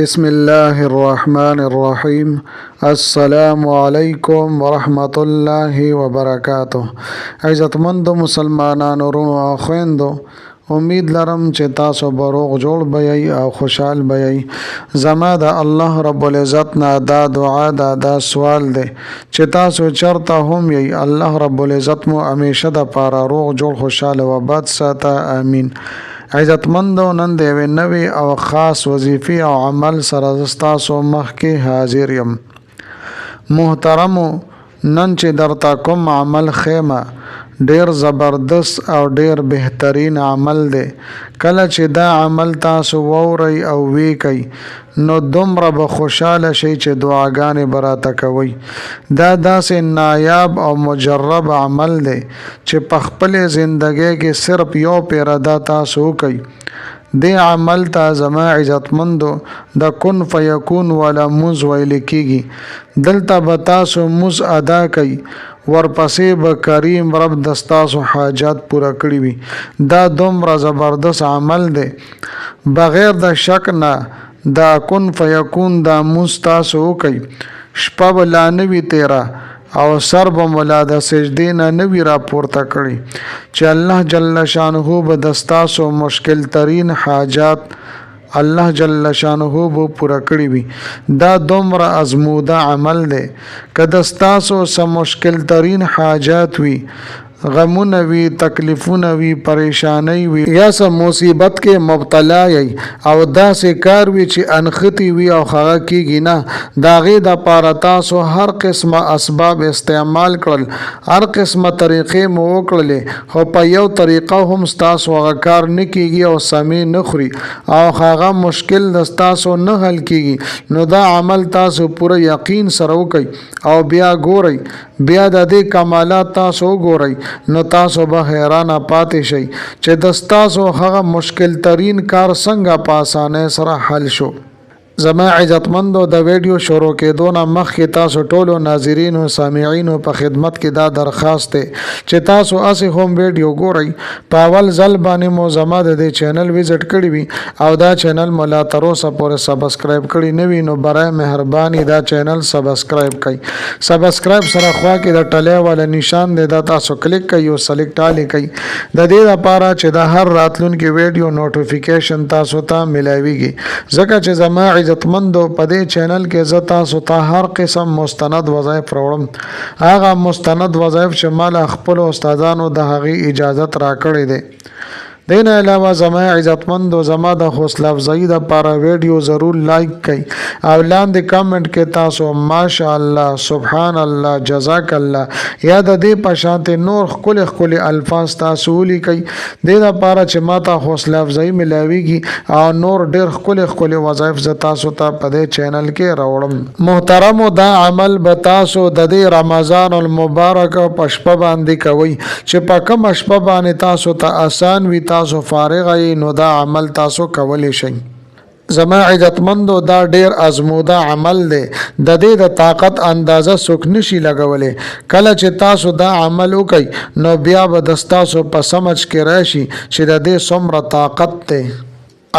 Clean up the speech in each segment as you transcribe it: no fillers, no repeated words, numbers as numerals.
بسم الله الرحمن الرحیم. السلام علیکم ورحمت الله وبرکاته. عزتمندو مسلمانانو ورونو او خویندو، امید لرم چې تاسو به روغ جوړ بیئ او خوشحال بیئ. زما د الله رب العزت نه دا دعا دا سوال دی چې تاسو چرته هم یئ، الله رب العزت مو همیشه د پاره روغ جوړ خوشحاله و باد ساته. آمین. عزتمندو، نن د یوې نوې او خاص وظیفې او عمل سره ستاسو مخکې حاضر یم. محترمو، نن چې درته کوم عمل خیمه ډیر زبردست او ډیر بهترین عمل دی. کله چې دا عمل تاسو وورئ او وکئ نو دومره به خوشحاله شئ چې دعاګانې به راته کوئ. دا داسې نایاب او مجرب عمل دی چې په خپلې زندګۍ کې صرف یو پیره دا تاسو وکئ. دې عمل ته زما عزتمندو د کن فیکون والا مونځ ویل کېږي. دلته به تاسو مونځ ادا کوئ، ورپسې به کریم رب د ستاسو حاجات پوره کړي وي. دا دومره زبردست عمل دی، بغیر د شک نه دا کن فیکون دا مونځ تاسو وکئ. شپه به لا نه وي تیره او سر به ملا د سجدې نه نه وي راپورته کړي چې الله جل شانه به د ستاسو مشکل ترین حاجات الله جل شانه به پوره کړي وي. دا دومره ازموده عمل دی. که د ستاسو څه مشکل ترین حاجات وي، غمونه وي، تکلیفونه وي، پریشانی وي، یا څه مصیبت کې مبتلا یی او داسې کار وي چې انختی وي او هغه کېږي نه، د هغې دپاره تاسو هر قسمه اسباب استعمال کړل، هر قسمه طریقې مو وکړلې، خو په یو طریقه هم ستاسو هغه کار نه کېږي او سمې نه خوري او هغه مشکل د ستاسو نه حل کېږي، نو دا عمل تاسو پوره یقین سره وکئ او بیا ګورئ، بیا د دې کمالات تاسو وګورئ، نو تاسو به حیرانه پاتې شئ چې د ستاسو هغه مشکل ترین کار څنګه په اسانۍ سره حل شو. زما عزتمندو، د ویډیو شروع کېدو نه مخکې تاسو ټولو ناظرینو سامعینو په خدمت کې دا درخواست دی چې تاسو هسې هم ویډیو ګورئ، په اول ځل باندې مو زما د دې چینل وزټ کړی وي او دا چینل مو لا تر اوسه پورې سبسکرایب کړی نه وي، نو برای مهرباني دا چینل سبسکرایب کړئ. سبسکرایب سره خوا کې د ټلۍ والا نشان دی، دا تاسو کلیک کړئ او سلیکټ آل کړئ، د دې لپاره چې د هر راتلونکي ویډیو نوټیفیکیشن تاسو ته ملاویږي. ځکه چې زما عزتمندو، په دې چینل کې زه تاسو ته هر قسم مستند وظایف راوړم، هغه مستند وظایف چې مال خپل استادانو د هغې اجازت راکړی دی. دین علاوه زما عزتمندو، زما د حوصله افزایی دپاره ویډیو ضرور لایک کړئ او لاندې کامنټ کې تاسو ماشاء الله، سبحان الله، جزاک الله یا د دې په شانتې نور ښکلي ښکلي الفاظ تاسو ولیکئ، دې دپاره چې ما ته حوصله افزایی ملاویږي او نور ډېر ښکلي ښکلي وظایف زه تاسو ته په دې چینل کې راوړم. محترمو، دا عمل به تاسو د دې رمضان المبارک په شپه باندې کوئ چې په کومه شپه باندې تاسو ته آسان وي، تاسو فارغ یې، نو دا عمل تاسو کولی شئ. زما عزتمندو، دا ډیر ازموده عمل دی، د دې د طاقت اندازه څوک نشي لګولی. کله چې تاسو دا عمل وکئ نو بیا به د ستاسو په سمجھ کې راشي چې د دې څومره طاقت دی.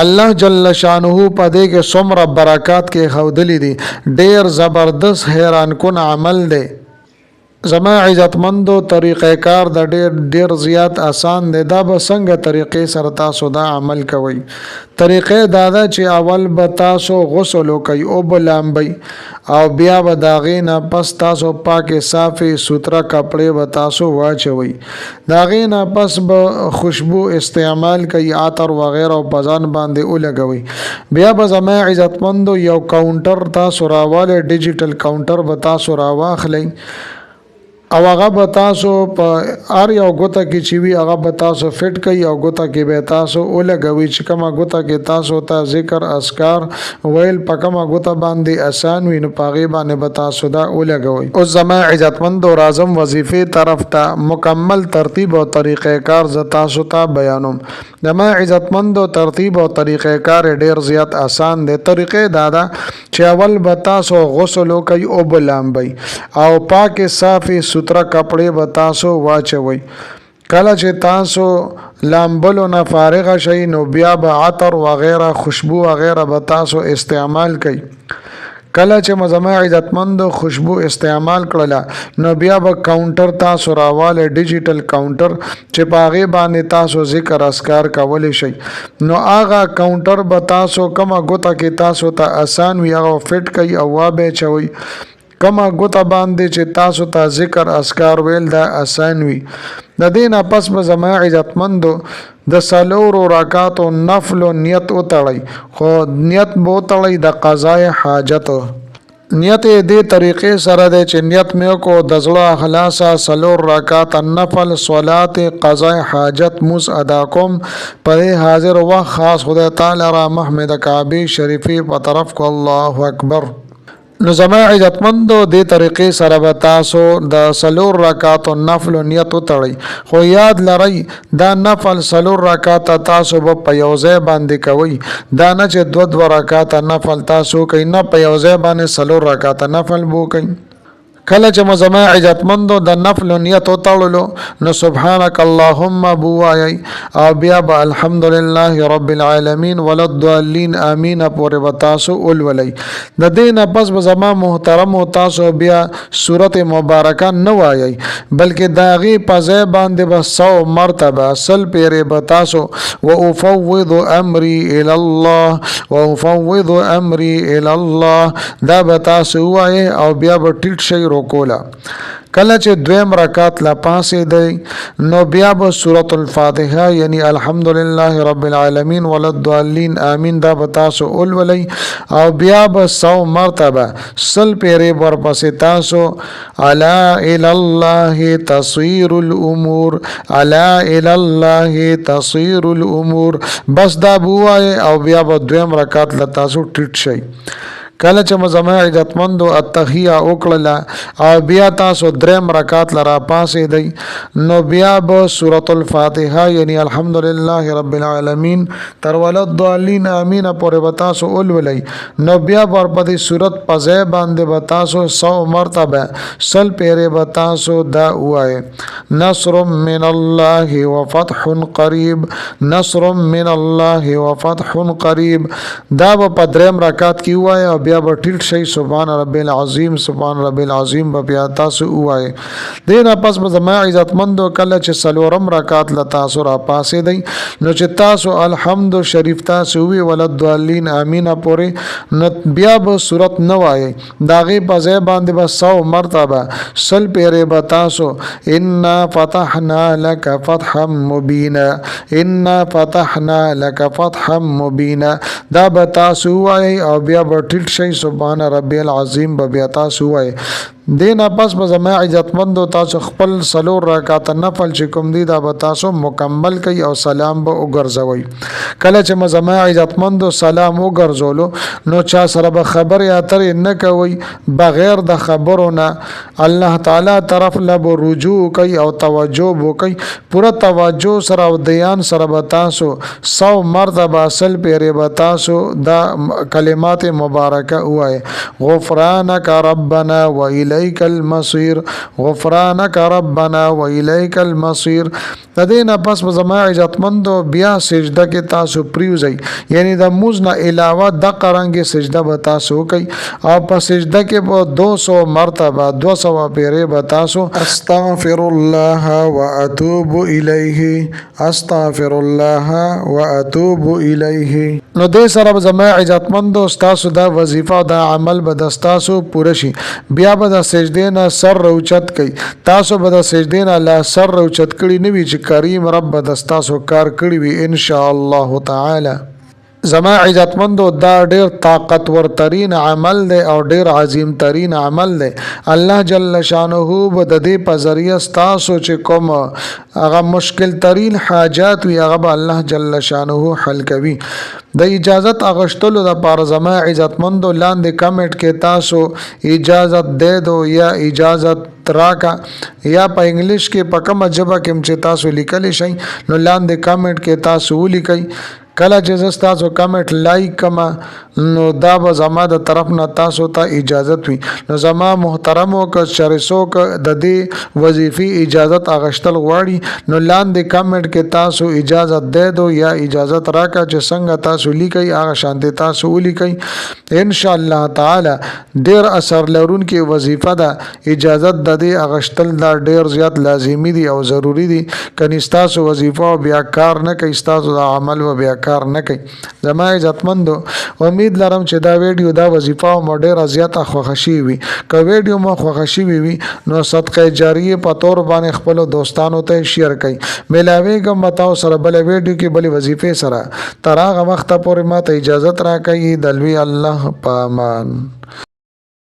الله جل شانه په دې کې څومره برکات کې ښودلی دي. ډیر زبردست حیران کن عمل دی. زما عزتمندو، طریقې کار د ډیر زیات آسان دی. دا به څنګه طریقې سره تاسو دا عمل کوئ؟ طریقې دا ده چې اول به تاسو غسل وکئ او به لامبئ او بیا به د هغې نه پس تاسو پاکې صافې سوتره کپړې به تاسو واچوئ. د هغې نه پس به خوشبو استعمال کوئ، عطر وغیره او په ځان باندې ولګوئ. بیا به زما عزتمندو یو کاونټر تاسو راوالی، ډیجیټل کاونټر به تاسو راواخلئ او هغه به تاسو په هر یو ګوته کې چې وي هغه به تاسو فټ کړئ او ګوته کې به تاسو ولګوئ چې کومه ګوته کې تاسو ته ذکر اذکار ویل په کومه ګوته باندې آسان وي، نو په هغې باندې به تاسو دا ولګوئ. اوس زما عزتمندو، راځم وظیفې طرف ته. مکمل ترتیب او طریقې کار زه تاسو ته بیانوم. زما عزتمندو، ترتیب او طریقې کار ډېر زیات آسان دی. طریقې دا ده چې اول به تاسو غسل وکئ او به لامبئ او پاکې صافې سوتره کپړې به تاسو واچوئ. کله چې تاسو لامبلو نه فارغ شي نو بیا به عطر وغیرہ خوشبو وغیرہ به تاسو استعمال کوي. کله چې مزما عزتمند خوشبو استعمال کړله نو بیا به کاونټر تاسو راواله ډیجیټل کاونټر چې پاغه باندې تاسو ذکر اسکار کولی شي. نو هغه کاونټر به تاسو کومه ګوته کې تاسو ته آسان وي هغه فټ کوي او وابه چوي. کما ګوته باندې چې تاسو ته ذکر اسکار ویل دا آسان وي. د دینه پس به زما عزتمندو د سلورو رکعاتو نفل نیت وتړی خو نیت بو تړی د قضای حاجت. نیت دې طریقې سره د چې نیت مې کو د زړه خلاصه سلور رکعات نفل صلات قضای حاجت مز ادا کوم پر حاضر و خاص خدای تعالی را محمد کعبه شریفی په طرف کو الله اکبر. نو زما عزتمندو دې طریقې سره به تاسو د سلور رکعات نفل نیت وتړئ خو یاد لرئ دا نفل سلور رکعات تاسو په یو ځای باندې کوئ دا نه چې دو رکعات نفل تاسو کوئ نه په یو ځای باندې سلور رکعات نفل بو کوئ. کله چې زما عزتمندو د نفل نیت وتړلو نو سبحانك اللهم بوایي او بیا به الحمدلله رب العالمین وللضالین امین پورې وتاسو ولولي. د دینه پس به زما محترم تاسو بیا سورته مبارکه نه وایي بلکې داغي په ځای باندې به 100 مرتبه اصل پیره به تاسو وافوض امری الى الله وافوض امری الى الله دا به تاسو وایي او بیا به ټیټ شي روکولا. کله چې دویم رکعت لا پاسې دی نو بیا به سورۃ الفاتحه یعنی الحمدلله رب العالمین وللضالین امین دا به تاسو ولولي او بیا به 100 مرتبه سل پیری ورپسې تاسو الا الی الله تصیر الامور الا الی الله تصیر الامور بس دا بوای او بیا به دویم رکعت لا تاسو ټیټ شي. کله چې زما عزتمندو التحیه وکړه او بیا تاسو دریم رکعت لرا پاسې دی نو بیا به سورۃ الفاتحه یعنی الحمدلله رب العالمین تر وللضالین امین پورې به تاسو ولولئ نو بیا ورپسې سورۃ پځه باندې به تاسو 100 مرتبه سل پیره به تاسو دا وایي نصر من الله وفتح قریب نصر من الله وفتح قریب دا په دریم رکعت کې وایي بیا به ټیټ شي سبحان رب العظیم سبحان رب العظیم به بیا تاسو وایي. دینه پس به زما عزتمندو کله چې سلورم رکعت ل تاسو را پاسې دی نو چې تاسو الحمد شریف تاسو وی وللضالین امین پورې نو بیا به صورت نه وایي داغه په ځای باندې به 100 مرتبه سل پیره به تاسو ان فتحنا لك فتحا مبینا ان فتحنا لك فتحا مبینا دا به تاسو وایي او بیا به ټیټ شي سبحان ربي العظیم بیا تاسو وایي. دینا پس به زما عزتمندو تاسو خپل سلور رکعات نفل چې کوم دي دا به تاسو مکمل کوي او سلام به وګرځوي. کله چې زما عزتمندو سلام وګرځولو نو چا سره به خبر یا تر نه کوي بغیر د خبرونه الله تعالی طرف له رجوع کوي او توجه وکي پوره توجه سره او دیان سره به تاسو 100 مرتبه اصل پیره به تاسو دا کلمات مبارکه وایي غفرانک ربنا و الیک المصیر غفرانک ربنا و الیک المصیر. د دینه پس په زما عزتمندو بیا سجده کې تاسو پریوځي یعنی د موز نه علاوه د قرانګي سجده به تاسو کوي او په سجده کې په 200 مرتبه 200 پیره به تاسو استغفر الله واتوب الیه استغفر الله واتوب الیه. نو دې سره زما عزتمندو تاسو دا وظیفه دا عمل به تاسو پوره شي. بیا به د سجدې نه سر روچت کوي تاسو به د سجدې نه لا سر روچت کړي نه وي چې کریم رب د تاسو کار کړی وي ان شاء الله تعالی. زما عزتمندو دا ډیر طاقتور ترین عمل دی او ډیر عظیم ترین عمل دی. الله جل شانه به د دې په ذریعہ تاسو چې کوم هغه مشکل ترین حاجات وي هغه به الله جل شانه حل کوي. د اجازت اغشتلو د پار زما عزتمندو لاندې کمنټ کې تاسو اجازت دے دو یا اجازت راکا یا په انګلیش کې په کومه ژبه کې چې تاسو لیکلی شئ نو لاندې کمنټ کې تاسو ولیکئ. کله چې تاسو کمنټ لایک کما نو دا به زما د طرف نه تاسو ته اجازت وي. نو زما محترمو که چرسو که د دې وظیفې اجازت اغشتل غواړي نو لاندې کمنټ کې تاسو اجازت دے دو یا اجازت راکا چې څنګه تاسو لیکي هغه شانتي تاسو ولیکي. ان شاء الله تعالی ډیر اثر لرونکي وظیفه ده. اجازت د دې اغشتل دا ډیر زیات لازمی دي او ضروری دي. کني تاسو وظیفه بیا کار نه کوي تاسو د عمل و بیا کار نه کوي. زما عزتمندو امید لرم چې دا ویډیو دا وظیفه مو ډیره زیاته خوښ شي وي. که ویډیو مو خوښ شي وي نو صدقه جاریه په تور باندې خپل دوستانو ته شیر کړئ. ملاویږم متاو سره بل ویډیو کې بل وظیفه سره. تر هغه وخت پورې ماته اجازه راکړئ. د لوی الله په امان.